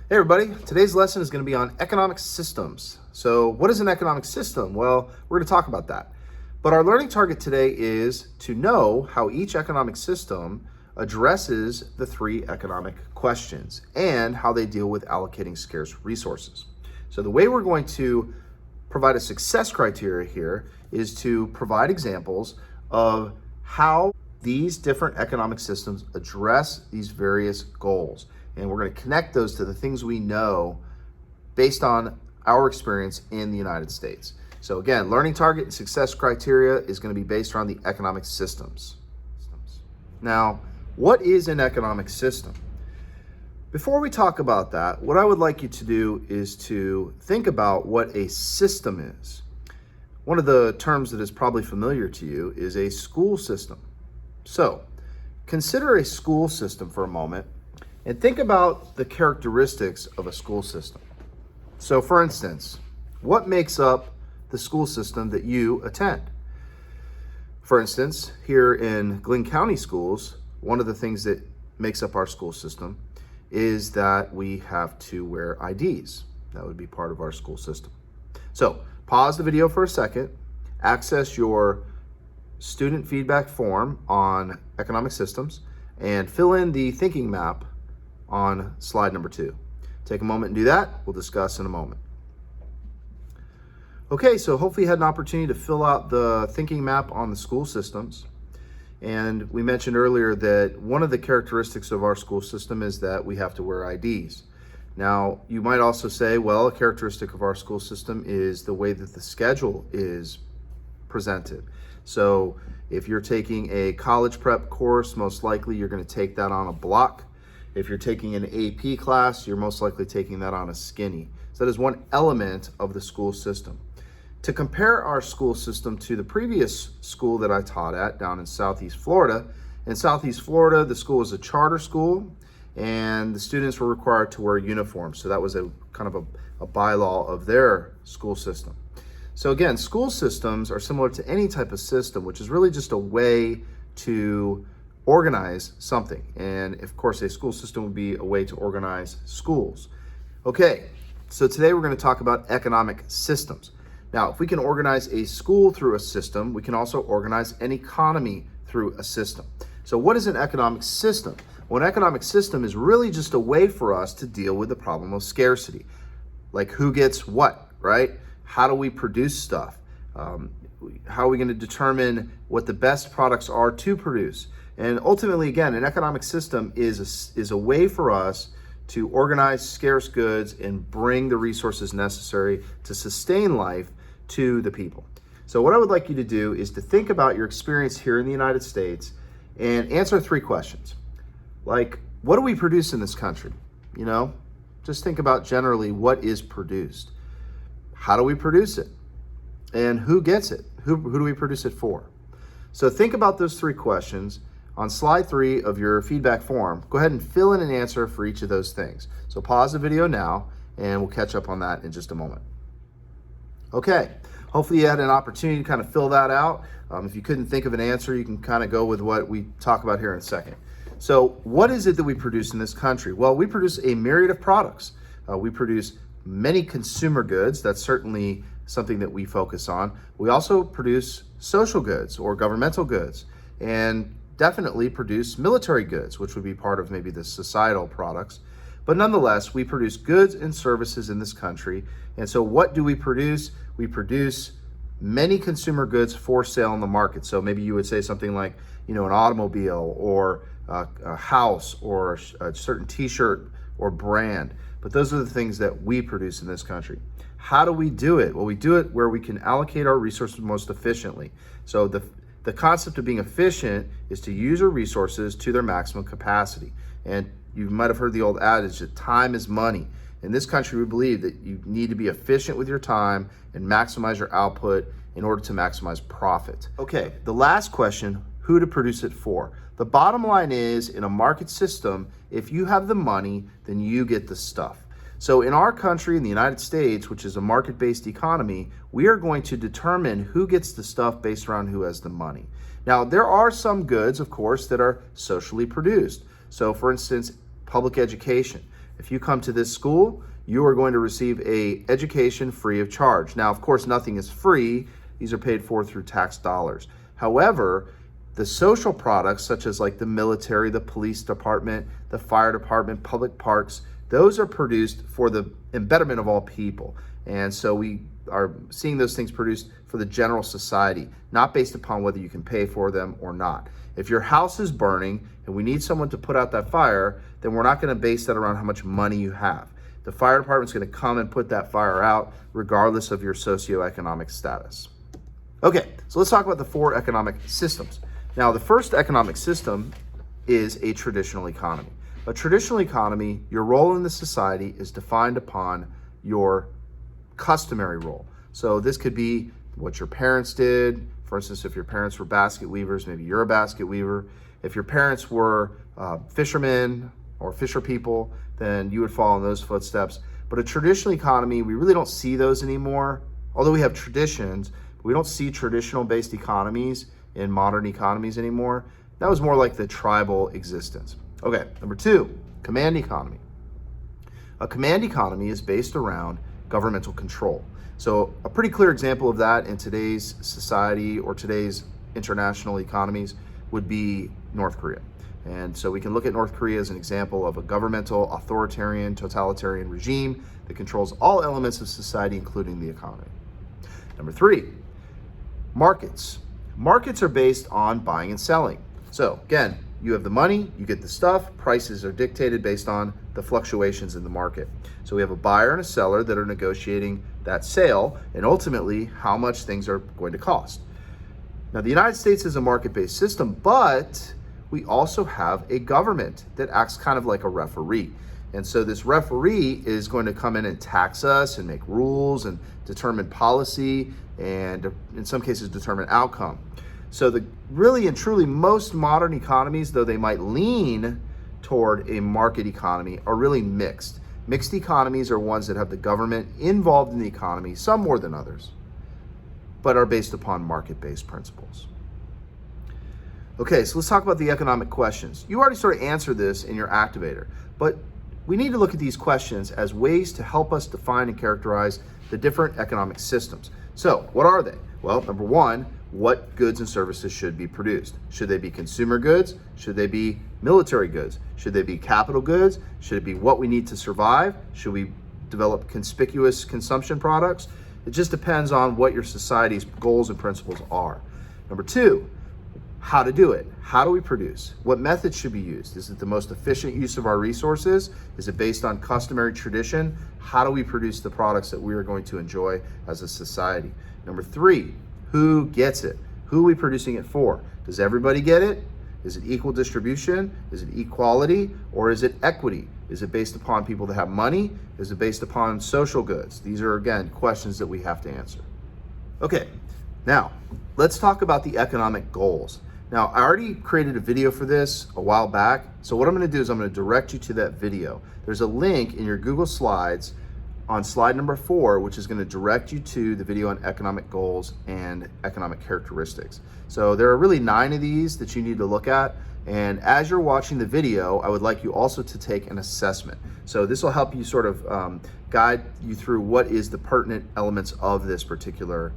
Hey everybody, today's lesson is going to be on economic systems. So what is an economic system? Well, we're going to talk about that. But our learning target today is to know how each economic system addresses the three economic questions and how they deal with allocating scarce resources. So the way we're going to provide a success criteria here is to provide examples of how these different economic systems address these various goals. And we're going to connect those to the things we know based on our experience in the United States. So again, learning target and success criteria is going to be based around the economic systems. Now, what is an economic system? Before we talk about that, what I would like you to do is to think about what a system is. One of the terms that is probably familiar to you is a school system. So, consider a school system for a moment and think about the characteristics of a school system. So for instance, what makes up the school system that you attend? For instance, here in Glynn County Schools, one of the things that makes up our school system is that we have to wear IDs. That would be part of our school system. So pause the video for a second, access your student feedback form on economic systems, and fill in the thinking map on slide number 2. Take a moment and do that. We'll discuss in a moment. Okay, so hopefully you had an opportunity to fill out the thinking map on the school systems. And we mentioned earlier that one of the characteristics of our school system is that we have to wear IDs. Now, you might also say, well, a characteristic of our school system is the way that the schedule is presented. So if you're taking a college prep course, most likely you're going to take that on a block. If you're taking an AP class, you're most likely taking that on a skinny. So that is one element of the school system. To compare our school system to the previous school that I taught at down in Southeast Florida, the school was a charter school and the students were required to wear uniforms. So that was a kind of a bylaw of their school system. So again, school systems are similar to any type of system, which is really just a way to organize something. And of course, a school system would be a way to organize schools. Okay, so today we're going to talk about economic systems. Now, if we can organize a school through a system, we can also organize an economy through a system. So what is an economic system? Well, an economic system is really just a way for us to deal with the problem of scarcity. Like who gets what, right? How do we produce stuff? How are we going to determine what the best products are to produce? And ultimately, again, an economic system is a way for us to organize scarce goods and bring the resources necessary to sustain life to the people. So what I would like you to do is to think about your experience here in the United States and answer 3 questions. Like, what do we produce in this country? You know, just think about generally what is produced. How do we produce it? And who gets it? Who do we produce it for? So think about those 3 questions. On slide 3 of your feedback form, go ahead and fill in an answer for each of those things. So pause the video now and we'll catch up on that in just a moment. Okay, hopefully you had an opportunity to kind of fill that out. If you couldn't think of an answer, you can kind of go with what we talk about here in a second. So what is it that we produce in this country? Well, we produce a myriad of products. We produce many consumer goods. That's certainly something that we focus on. We also produce social goods or governmental goods, and definitely produce military goods, which would be part of maybe the societal products. But nonetheless, we produce goods and services in this country. And so what do we produce? We produce many consumer goods for sale in the market. So maybe you would say something like, you know, an automobile or a house or a certain t-shirt or brand. But those are the things that we produce in this country. How do we do it? Well, we do it where we can allocate our resources most efficiently. So the concept of being efficient is to use our resources to their maximum capacity. And you might have heard the old adage that time is money. In this country, we believe that you need to be efficient with your time and maximize your output in order to maximize profit. Okay, the last question, who to produce it for? The bottom line is, in a market system, if you have the money, then you get the stuff. So in our country, in the United States, which is a market-based economy, we are going to determine who gets the stuff based around who has the money. Now, there are some goods, of course, that are socially produced. So for instance, public education. if you come to this school, you are going to receive a education free of charge. Now, of course, nothing is free. These are paid for through tax dollars. However, the social products, such as like the military, the police department, the fire department, public parks, those are produced for the betterment of all people. And so we are seeing those things produced for the general society, not based upon whether you can pay for them or not. If your house is burning and we need someone to put out that fire, then we're not going to base that around how much money you have. The fire department's going to come and put that fire out regardless of your socioeconomic status. Okay, so let's talk about the 4 economic systems. Now, the first economic system is a traditional economy. A traditional economy, your role in the society is defined upon your customary role. So this could be what your parents did. For instance, if your parents were basket weavers, maybe you're a basket weaver. If your parents were fishermen or fisher people, then you would follow in those footsteps. But a traditional economy, we really don't see those anymore. Although we have traditions, we don't see traditional-based economies in modern economies anymore. That was more like the tribal existence. Okay, number 2, command economy. A command economy is based around governmental control. So a pretty clear example of that in today's society or today's international economies would be North Korea. And so we can look at North Korea as an example of a governmental, authoritarian, totalitarian regime that controls all elements of society, including the economy. Number 3, markets. Markets are based on buying and selling. So again, you have the money, you get the stuff, prices are dictated based on the fluctuations in the market. So we have a buyer and a seller that are negotiating that sale and ultimately how much things are going to cost. Now, the United States is a market-based system, but we also have a government that acts kind of like a referee. And so this referee is going to come in and tax us and make rules and determine policy and in some cases determine outcome. So the really and truly most modern economies, though they might lean toward a market economy, are really mixed. Mixed economies are ones that have the government involved in the economy, some more than others, but are based upon market-based principles. Okay, so let's talk about the economic questions. You already sort of answered this in your activator, but we need to look at these questions as ways to help us define and characterize the different economic systems. So what are they? Well, number 1, what goods and services should be produced? Should they be consumer goods? Should they be military goods? Should they be capital goods? Should it be what we need to survive? Should we develop conspicuous consumption products? It just depends on what your society's goals and principles are. Number 2, how to do it. How do we produce? What methods should be used? Is it the most efficient use of our resources? Is it based on customary tradition? How do we produce the products that we are going to enjoy as a society? Number 3, who gets it? Who are we producing it for? Does everybody get it? Is it equal distribution? Is it equality? Or is it equity? Is it based upon people that have money? Is it based upon social goods? These are, again, questions that we have to answer. Okay, now let's talk about the economic goals. Now, I already created a video for this a while back. So what I'm going to do is I'm going to direct you to that video. There's a link in your Google Slides on slide number 4, which is going to direct you to the video on economic goals and economic characteristics. So there are really 9 of these that you need to look at. And as you're watching the video, I would like you also to take an assessment. So this will help you sort of guide you through what is the pertinent elements of this particular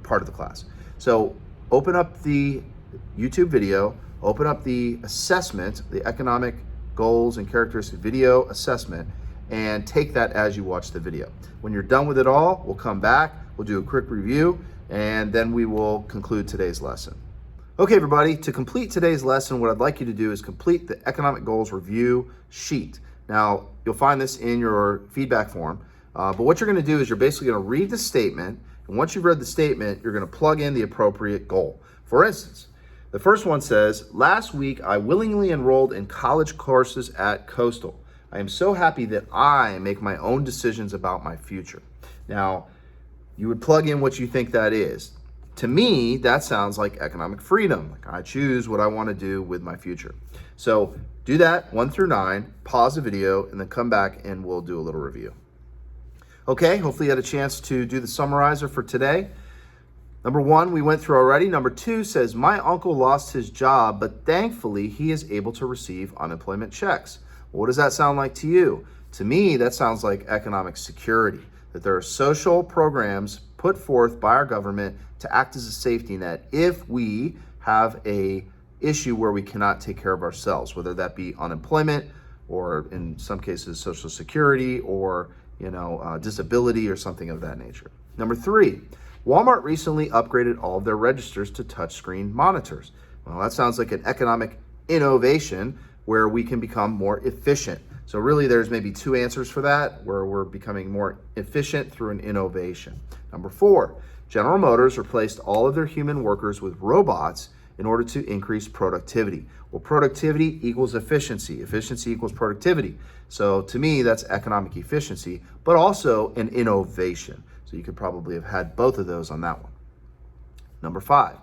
part of the class. So open up the YouTube video, open up the assessment, the economic goals and characteristic video assessment, and take that as you watch the video. When you're done with it all, we'll come back, we'll do a quick review, and then we will conclude today's lesson. Okay, everybody, to complete today's lesson, what I'd like you to do is complete the economic goals review sheet. Now, you'll find this in your feedback form, but what you're gonna do is you're basically gonna read the statement, and once you've read the statement, you're gonna plug in the appropriate goal. For instance, the first one says, last week I willingly enrolled in college courses at Coastal. I am so happy that I make my own decisions about my future. Now, you would plug in what you think that is. To me, that sounds like economic freedom. Like I choose what I want to do with my future. So do that 1 through 9, pause the video, and then come back and we'll do a little review. Okay, hopefully you had a chance to do the summarizer for today. Number 1, we went through already. Number 2 says, my uncle lost his job, but thankfully he is able to receive unemployment checks. What does that sound like to you? To me, that sounds like economic security, that there are social programs put forth by our government to act as a safety net if we have a issue where we cannot take care of ourselves, whether that be unemployment or in some cases social security or disability or something of that nature. Number 3, Walmart recently upgraded all of their registers to touchscreen monitors. Well, that sounds like an economic innovation where we can become more efficient. So really there's maybe 2 answers for that, where we're becoming more efficient through an innovation. Number 4, General Motors replaced all of their human workers with robots in order to increase productivity. Well, productivity equals efficiency. Efficiency equals productivity. So to me, that's economic efficiency, but also an innovation. So you could probably have had both of those on that one. Number 5,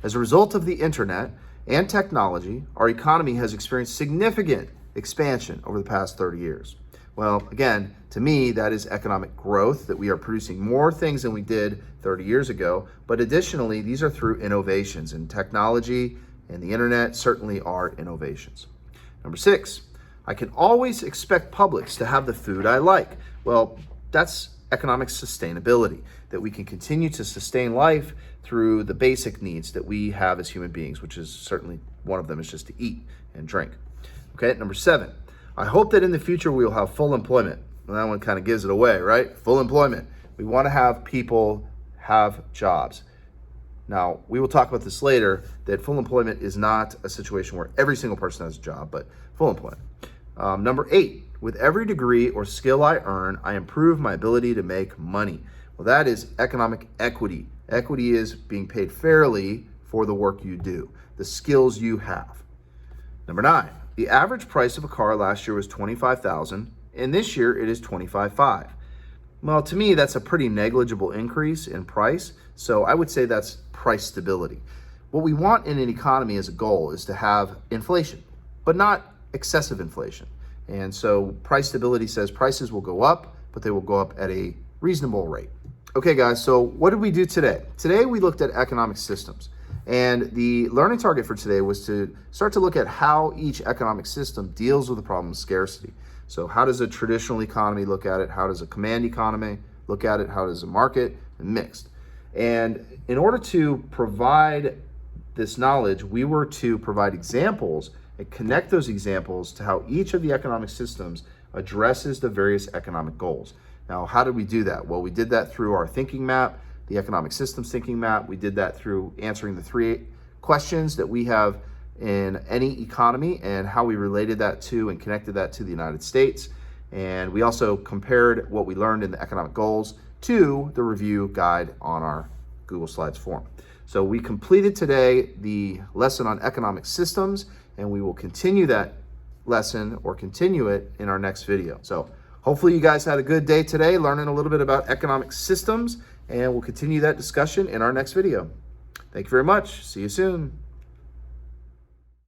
as a result of the internet and technology, our economy has experienced significant expansion over the past 30 years. Well, again, to me, that is economic growth, that we are producing more things than we did 30 years ago. But additionally, these are through innovations, and technology and the internet certainly are innovations. Number 6, I can always expect Publix to have the food I like. Well, that's economic sustainability, that we can continue to sustain life through the basic needs that we have as human beings, which is certainly one of them is just to eat and drink. Okay, number 7, I hope that in the future we will have full employment. Well, that one kind of gives it away, right? Full employment. We want to have people have jobs. Now, we will talk about this later, that full employment is not a situation where every single person has a job, but full employment. Number 8, with every degree or skill I earn, I improve my ability to make money. Well, that is economic equity. Equity is being paid fairly for the work you do, the skills you have. Number 9, the average price of a car last year was $25,000, and this year it is $25,500. Well, to me, that's a pretty negligible increase in price, so I would say that's price stability. What we want in an economy as a goal is to have inflation, but not excessive inflation. And so price stability says prices will go up, but they will go up at a reasonable rate. Okay, guys, so what did we do today? Today we looked at economic systems. And the learning target for today was to start to look at how each economic system deals with the problem of scarcity. So how does a traditional economy look at it? How does a command economy look at it? How does a market? And mixed. And in order to provide this knowledge, we were to provide examples and connect those examples to how each of the economic systems addresses the various economic goals. Now, how did we do that? Well, we did that through our thinking map, the economic systems thinking map. We did that through answering the 3 questions that we have in any economy and how we related that to and connected that to the United States. And we also compared what we learned in the economic goals to the review guide on our Google Slides form. So we completed today the lesson on economic systems, and we will continue that lesson or continue it in our next video. So hopefully you guys had a good day today learning a little bit about economic systems, and we'll continue that discussion in our next video. Thank you very much. See you soon.